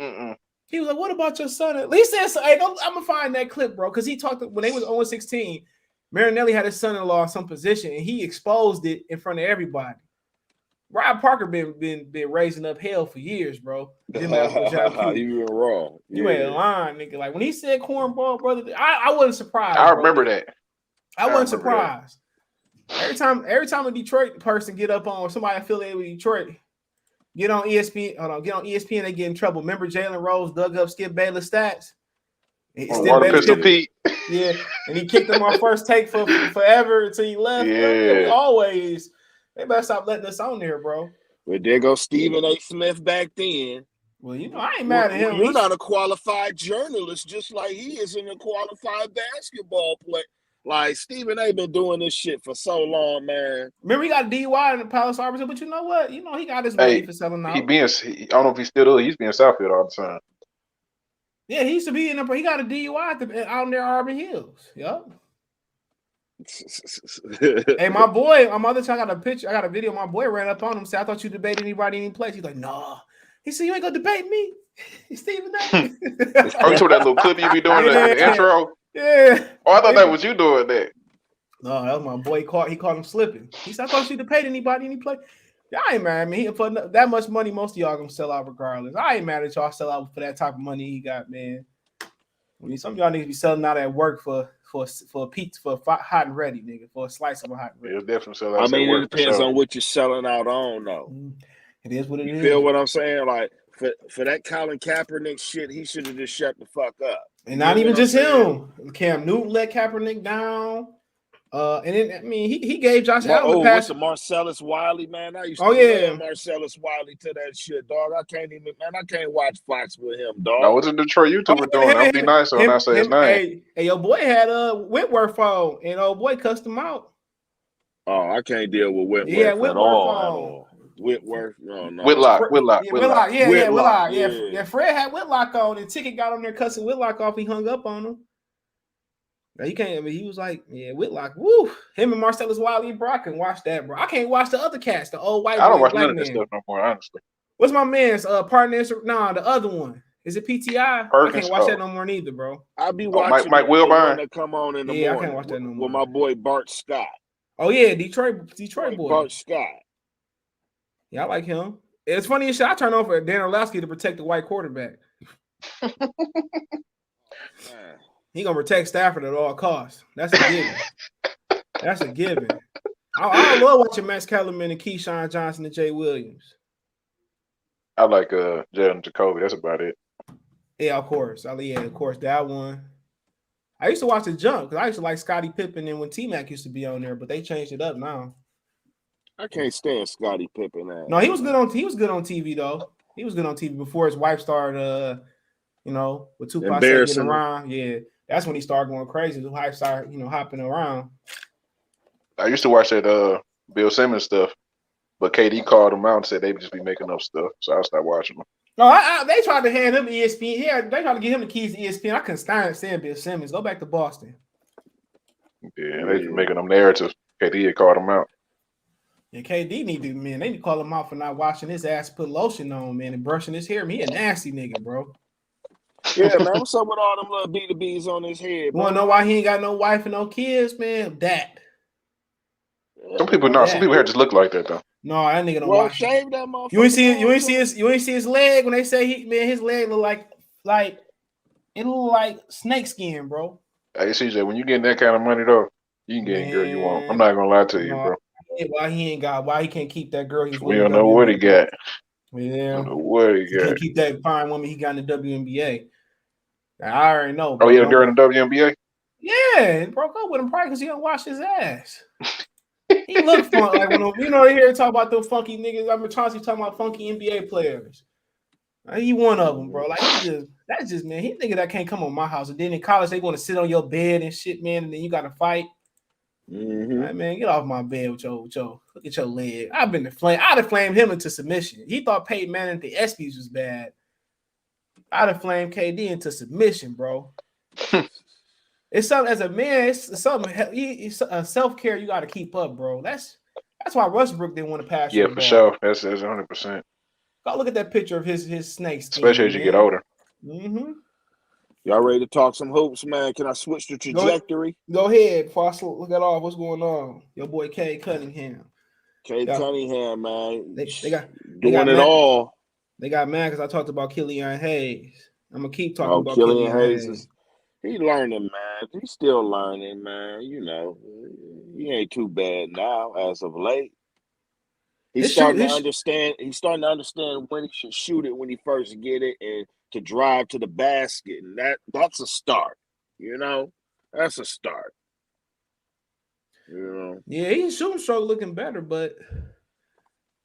Mm-mm. He was like, "What about your son?" At least said, "Hey, I'm gonna find that clip, bro," because he talked when they was 0-16. Marinelli had his son-in-law in some position, and he exposed it in front of everybody. Rob Parker been raising up hell for years, bro. You been wrong. You ain't lying, nigga. Like when he said cornball, brother, I wasn't surprised. I remember that. I wasn't surprised. That. Every time a Detroit person get up on, or somebody affiliated with Detroit, get on ESPN, they get in trouble. Remember Jalen Rose dug up Skip Bayless stats? Pete. Yeah, and he kicked him on first take for forever until he left. Yeah. They better stop letting us on there, bro. Well, there goes Stephen A. Smith back then. Well, I ain't mad at him. You're not a qualified journalist, just like he isn't a qualified basketball player. Like, Stephen A. been doing this shit for so long, man. Remember, he got DUI in the Palace Arbor, but you know what? He got his money for selling out. I don't know if he's still doing. He's being Southfield all the time. Yeah, he used to be in there, but he got a DUI out there, Auburn Hills. Yup. Hey, my boy, my other time I got a picture, I got a video. My boy ran up on him, said, "I thought you debated anybody in any place." He's like, "No." He said, "You ain't gonna debate me." Steven A. Oh, you saw that little clip you be doing in the intro? Yeah. Oh, I thought that was you doing that. No, that was my boy. He caught him slipping. He said, "I thought you debated anybody in any place." Y'all ain't mad at me. He put that much money. Most of y'all gonna sell out regardless. I ain't mad at y'all sell out for that type of money he got, man. I mean, some of y'all need to be selling out at work for a pizza, for hot and ready, nigga, for a slice of a hot and ready. It'll definitely sell out. I mean, it depends on what you're selling out on, though. It is what it is. You feel what I'm saying? Like for that Colin Kaepernick shit, he should have just shut the fuck up. And not even just him. Cam Newton let Kaepernick down. And then I mean, he gave Josh Allen the pass. With the Marcellus Wiley, man. I used to love Marcellus Wiley to that shit, dog. I can't watch Fox with him, dog. No, what's a Detroit YouTuber doing? I'll be nice when I say his name. Hey, your boy had a Whitworth phone, and old boy cussed him out. Oh, I can't deal with Whitworth at all. Whitworth, no. Whitlock. Yeah, Fred had Whitlock on, and Ticket got on there cussing Whitlock off. He hung up on him. Now you can't. I mean, he was like, "Yeah, Whitlock, woo." Him and Marcellus Wiley, bro. I can watch that, bro. I can't watch the other cats, the old white. I don't watch none of that stuff no more, honestly. What's my man's partner? Nah, the other one. Is it PTI? Perkins, I can't watch that no more neither, bro. I'll be watching Mike Wilbon that come on in the morning. I can't watch that no more. With my boy Bart Scott. Oh yeah, Detroit boy. Bart Scott. Yeah, I like him. It's funny as shit. I turn on for Dan Orlowski to protect the white quarterback. He gonna protect Stafford at all costs. That's a given. That's a given. I love watching Max Kellerman and Keyshawn Johnson and Jay Williams. I like Jalen Jacoby. That's about it. Yeah, of course. Of course, that one. I used to watch the jump because I used to like Scottie Pippen and when T-Mac used to be on there, but they changed it up now. I can't stand Scottie Pippen. No, he was good on TV though. He was good on TV before his wife started with Tupac getting around. Yeah. That's when he started going crazy. The wife started, hopping around. I used to watch that Bill Simmons stuff, but KD called him out and said they would just be making up stuff. So I stopped watching them. No, they tried to hand him ESPN. Yeah, they tried to give him the keys to ESPN. I couldn't stand Bill Simmons. Go back to Boston. Yeah, they just making them narratives. KD had called him out. Yeah, KD they need to call him out for not washing his ass, put lotion on, man, and brushing his hair. He a nasty nigga, bro. Yeah, man, what's up with all them little B2Bs on his head? You wanna know why he ain't got no wife and no kids, man? That. Some people here just look like that though. No, that nigga don't wash. Shave that motherfucker. You ain't see his leg when they say his leg look like it look like snake skin, bro. Hey CJ, when you getting that kind of money though, you can get any girl you want. I'm not gonna lie to you, bro. Why he can't keep that girl? We don't know what he got. Yeah, don't know what he got. Can't keep that fine woman he got in the WNBA. I already know. Bro, he had a girl in the WNBA? Yeah, he broke up with him probably because he don't wash his ass. He looked fun. Like when they hear talk about those funky niggas. I remember Chauncey talking about funky NBA players. He one of them, bro. Like that's just man. He nigga that can't come on my house. And then in college they want to sit on your bed and shit, man. And then you got to fight. Mm-hmm. Right, man, get off my bed with your look at your leg. I'd have flamed him into submission. He thought Peyton Manning at the ESPYs was bad. I'd have flamed KD into submission, bro. It's something as a man. It's something. It's self-care you got to keep up, bro. That's why Westbrook didn't want to pass. Yeah, for sure. That's 100%. Go look at that picture of his snake skin, especially as you get older. Mm-hmm. Y'all ready to talk some hoops, man? Can I switch the trajectory? Go ahead. Before I look at all what's going on. Your boy Cade Cunningham. Cunningham, man. They got doing it all. They got mad because I talked about Killian Hayes. I'm gonna keep talking about Killian Hayes. He's learning, man. He's still learning, man. He ain't too bad now as of late. He's starting to understand. He's starting to understand when he should shoot it when he first get it and to drive to the basket, and that's a start. That's a start. Yeah, he's shooting stroke looking better, but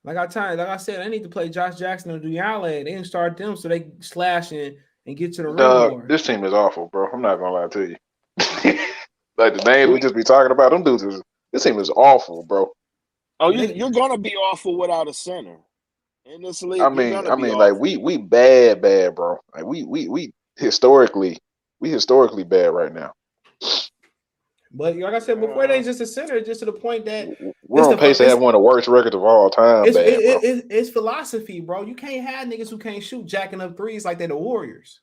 like I said, I need to play Josh Jackson and Duyale. They didn't start them, so they slash and get to the rim more. This team is awful, bro. I'm not gonna lie to you. Like the names we just be talking about, them dudes. This team is awful, bro. Oh, you're gonna be awful without a center in this league. I mean, like we bad, bro. Like we historically bad right now. But like I said before, they just a center, just to the point that we're on pace to have one of the worst records of all time. It's philosophy, bro. You can't have niggas who can't shoot jacking up threes like they're the Warriors.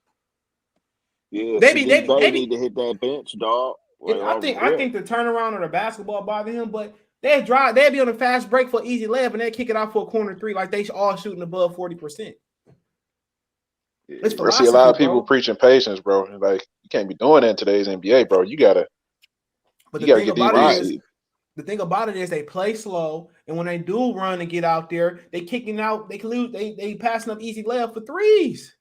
Yeah, they need to hit that bench, dog. Like, I think the turnaround or the basketball bother him, but they'd be on a fast break for easy layup and they'd kick it out for a corner three like they all shooting above 40%. It's philosophy, I see a lot of people preaching patience, bro. Like you can't be doing that in today's NBA, bro. You gotta get these right. The thing about it is they play slow, and when they do run and get out there, they kicking out. They can lose. They passing up easy layup for threes.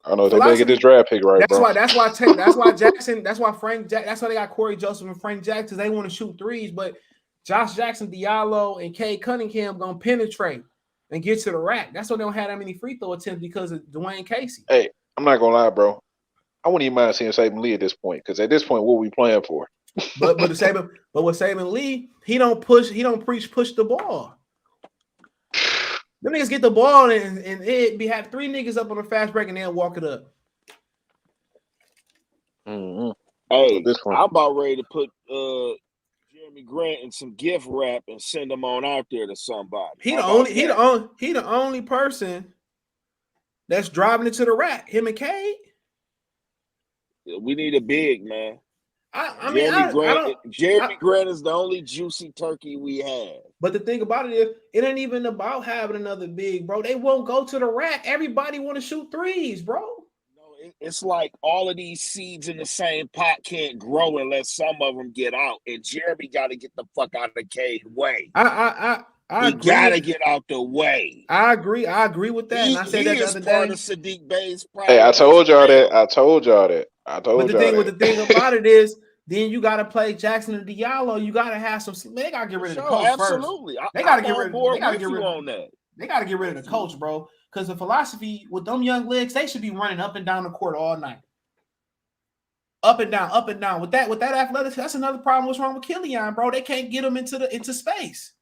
I don't know if they better get this draft pick right, bro. That's why Jackson. That's why That's why they got Corey Joseph and Frank Jackson. They want to shoot threes, but Josh Jackson, Diallo, and Cade Cunningham gonna penetrate and get to the rack. That's why they don't have that many free throw attempts because of Dwayne Casey. Hey, I'm not gonna lie, bro. I wouldn't even mind seeing Saban Lee at this point because at this point, what are we playing for? but with Saban Lee, he don't push the ball. Them niggas get the ball and it be have three niggas up on a fast break and they'll walk it up. Mm-hmm. Hey, I'm about ready to put Jeremy Grant in some gift wrap and send him on out there to somebody. He the only person that's driving it to the rack. Him and Cade. We need a big man. Jeremy Grant is the only juicy turkey we have. But the thing about it is, it ain't even about having another big, bro. They won't go to the rack. Everybody want to shoot threes, bro. No, it's like all of these seeds in the same pot can't grow unless some of them get out. And Jeremy got to get the fuck out of the Cade way. He got to get out the way. I agree with that. And I said that the other day. Part of Sadiq Bey's hey, I told y'all that. But the thing about it is, then you got to play Jackson and Diallo. You got to have some. They got to get rid of the coach absolutely. first. They got to get rid of the coach, bro. Because the philosophy with them young legs, they should be running up and down the court all night. Up and down, up and down. With that athletics, that's another problem. What's wrong with Killian, bro? They can't get him into space.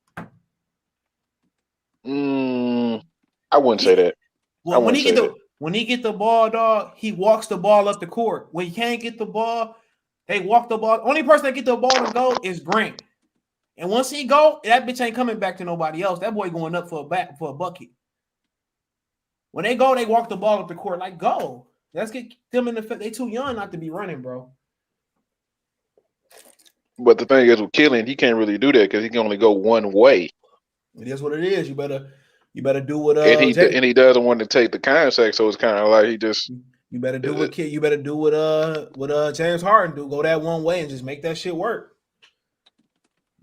I wouldn't say that. Well, when he get the ball, dog, he walks the ball up the court. When he can't get the ball, they walk the ball. Only person that get the ball to go is Grant. And once he go, that bitch ain't coming back to nobody else. That boy going up for a bucket. When they go, they walk the ball up the court. Like, go. Let's get them in the fit. They too young not to be running, bro. But the thing is with Killian, he can't really do that because he can only go one way. It is what it is. You better do what and he doesn't want to take the contact, so it's kind of like he just you better do what James Harden do. Go that one way and just make that shit work.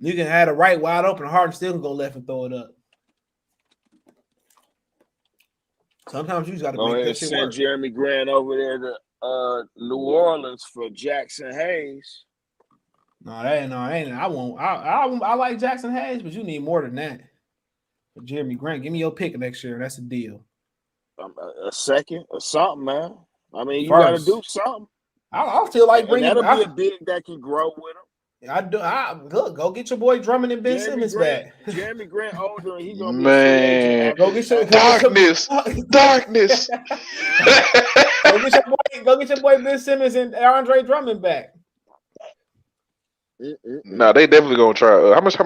You can have the right wide open. Harden still can go left and throw it up. Sometimes you just got to make that shit send work. Jeremy Grant over there to New Orleans for Jackson Hayes. No, that ain't. I won't. I like Jackson Hayes, but you need more than that. For Jeremy Grant, give me your pick next year. That's a deal. A second or something, man. I mean, you got to do something. I feel like bringing. That'll be a big that can grow with him. I do. Look, go get your boy Drummond and Ben Simmons back. Jeremy Grant older, and he's gonna be man. Go get your darkness. Go get your boy Ben Simmons and Andre Drummond back. No, they definitely gonna try. How much?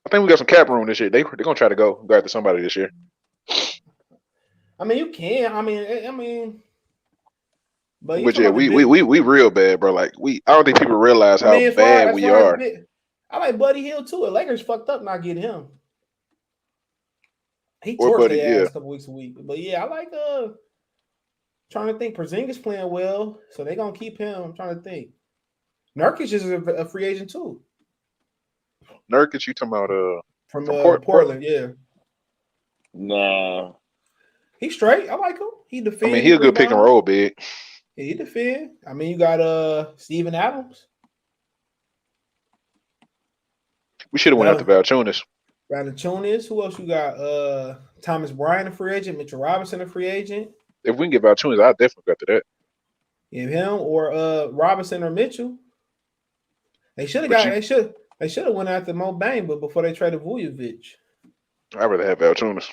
I think we got some cap room this year. They're gonna try to go after somebody this year. I mean, you can. I mean, but we real bad, bro. Like I don't think people realize how bad we are. I like Buddy Hield too. The Lakers fucked up not getting him. He torched their ass a couple weeks a week. But yeah, I like trying to think. Porzingis playing well, so they're gonna keep him. I'm trying to think. Nurkic is a free agent too. Nurkic, you talking about from Portland, yeah. Nah. He's straight. I like him. He defends. I mean, he's a good pick and roll big. Yeah, he defend. I mean, you got Steven Adams. We should have went after Valanciunas. Valanciunas. Who else you got? Thomas Bryant, a free agent. Mitchell Robinson, a free agent. If we can get Valanciunas, I'll definitely go to that. If him or Robinson or Mitchell. They should have went after Mo Bamba before they traded Vujovic. I'd rather have Valanciunas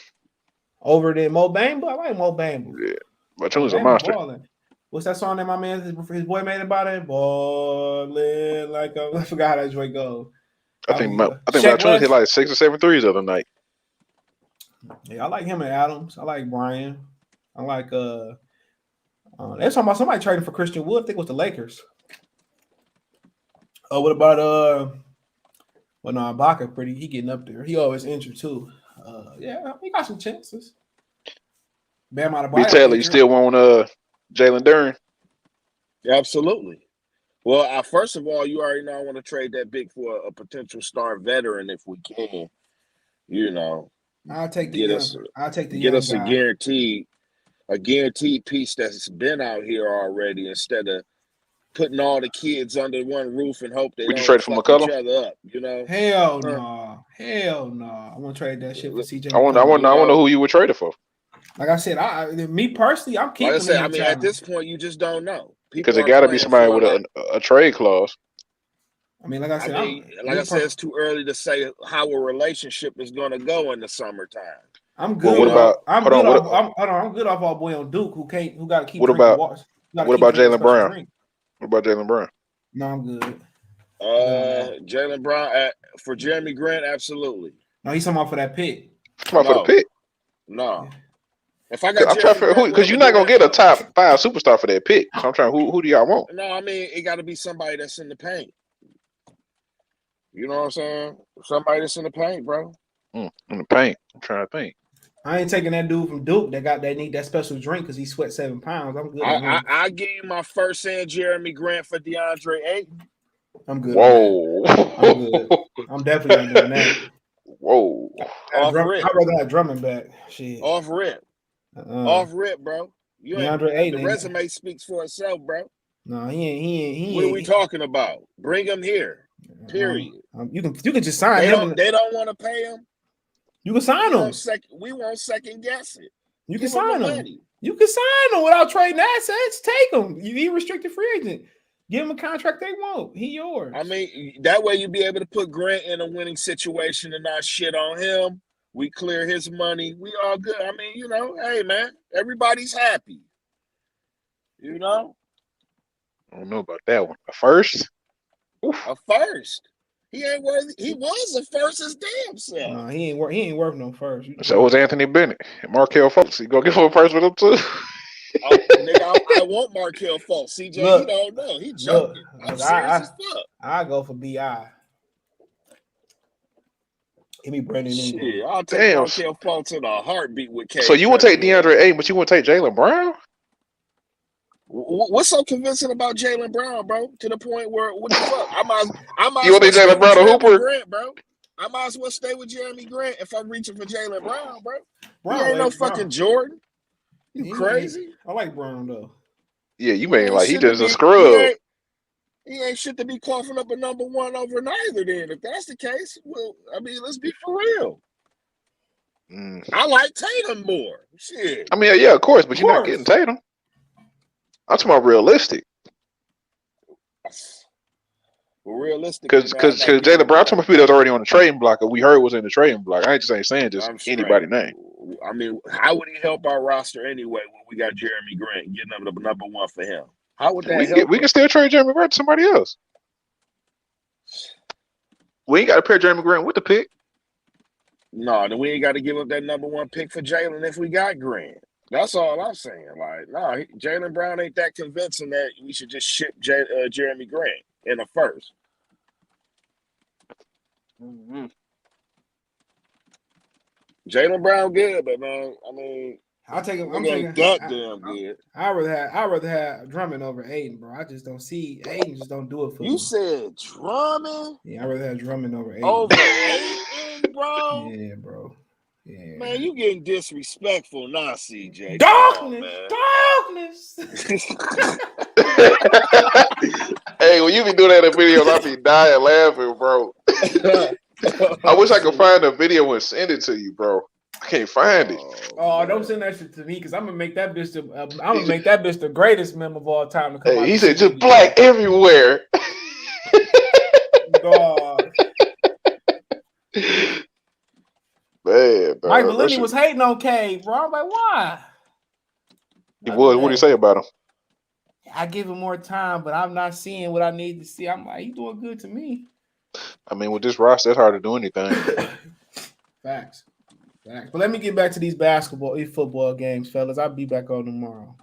over than Mo Bamba. I like Mo Bamba. Yeah, Valanciunas a monster. What's that song that my man, his boy made about it? Ballin' like a, I forgot how that joint goes. I think Shaq Valanciunas hit West. like 6 or 7 threes the other night. Yeah, I like him and Adams. I like Brian. I like they're talking about somebody trading for Christian Wood. I think it was the Lakers. Oh, what about well, no, Ibaka he getting up there. He always injured too. Yeah, he got some chances. Bam Adebayo B. Taylor, you injured. still want Jalen Duren? Absolutely. Well, first of all, you already know I want to trade that big for a potential star veteran if we can. You know, I'll take the get young. us I'll take the get young us guy. a guaranteed piece that's been out here already instead of putting all the kids under one roof and hope they Would you don't trade for fuck each McCollum? other up. You know, Hell no. Hell no. I want to trade that shit for CJ I McCollum. want to know who you would trade it for. Like I said, me personally, I'm keeping like I said, the I mean, talent. at this point, you just don't know. Because People it are got to be playing somebody for with a trade clause. I mean, like I said, it's too early to say how a relationship is going to go in the summertime. I'm good. Well, what about? I'm Hold good on. off. I'm good off our boy on Duke who got to keep What drinking about? water. What about Jaylen Brown? Drink. What about Jaylen Brown? No, I'm good. Jaylen Brown for Jeremy Grant, absolutely. No, he's talking about for that pick. Come on for the pick. No. If I got I'm trying to because you're not gonna get a top 5 superstar for that pick. So I'm trying. Who do y'all want? No, I mean it got to be somebody that's in the paint. You know what I'm saying? Somebody that's in the paint, bro. In the paint. I'm trying to think. I ain't taking that dude from Duke that need that special drink because he sweat 7 pounds. I'm good. I gave my first and Jeremy Grant for DeAndre Ayton. I'm good. Whoa. I'm good. I'm definitely not doing that. Whoa. Off rip. I'd rather have Drummond back. Shit. Off rip. Off rip, bro. DeAndre Ayton. The resume speaks for itself, bro. No, he ain't. What are we talking about? Bring him here. Period. You can just sign him. They don't want to pay him. You can sign him. We won't second guess it. You can sign him. You can sign him without trading assets. Take him. You restricted free agent. Give him a contract they want. He yours. I mean, that way you'll be able to put Grant in a winning situation and not shit on him. We clear his money. We all good. I mean, you know, hey, man, everybody's happy. You know? I don't know about that one. A first? Oof. A first. He ain't worth. He was a first his damn self. No, he ain't worth no first. So was Anthony Bennett and Markelle Fultz. You gonna give him a first with him too? Nigga, I want Markelle Fultz. CJ, you don't know. He joking. I'm serious as fuck. I go for BI. Give me Brandon Ingram. Shit, I'll take Markelle Fultz in a heartbeat with K. So you would take DeAndre Ayton, but you would take Jaylen Brown? What's so convincing about Jaylen Brown, bro? To the point where what the fuck? I might you want to take Jaylen Brown or Hooper? Grant, bro. I might as well stay with Jeremy Grant if I'm reaching for Jaylen Brown, bro. He ain't no fucking Jordan. You crazy? I like Brown though. Yeah, you mean like he just a scrub. He ain't shit to be coughing up a number one over neither. Then, if that's the case, well, I mean, let's be for real. I like Tatum more. Shit. I mean, yeah, of course, but you're not getting Tatum. I'm talking about realistic. Well, realistic. Because Jaylen Brown, talking about people that's already on the trading block, or we heard was in the trading block. I just ain't saying just anybody's name. I mean, how would he help our roster anyway when we got Jeremy Grant getting up to number one for him? How would that help? We can still trade Jeremy Grant to somebody else. We ain't got to pair Jeremy Grant with the pick. No, then we ain't got to give up that number one pick for Jaylen if we got Grant. That's all I'm saying. Like, no, Jaylen Brown ain't that convincing that we should just ship Jeremy Grant in a first. Mm-hmm. Jaylen Brown good, but man, I mean, I'll take him. I'm taking that damn good. I'd rather have Drummond over Ayton, bro. I just don't see Ayton. Just don't do it for me. You said Drummond? Yeah, I'd rather have Drummond over Ayton. Over Ayton, bro? Yeah, bro. Yeah. Man, you getting disrespectful now, CJ. Darkness. Hey, when you be doing that in videos, I be dying laughing, bro. I wish I could find a video and send it to you, bro. I can't find it. Oh, don't send that shit to me because I'm gonna make that bitch the greatest meme of all time to come out. He said just black everywhere. God. Man, bro. Mike Bellini was hating on Cade, bro. I'm like, why? He was. What did he say about him? I give him more time, but I'm not seeing what I need to see. I'm like, he's doing good to me. I mean, with this roster, it's hard to do anything. Facts. But let me get back to these football games, fellas. I'll be back on tomorrow.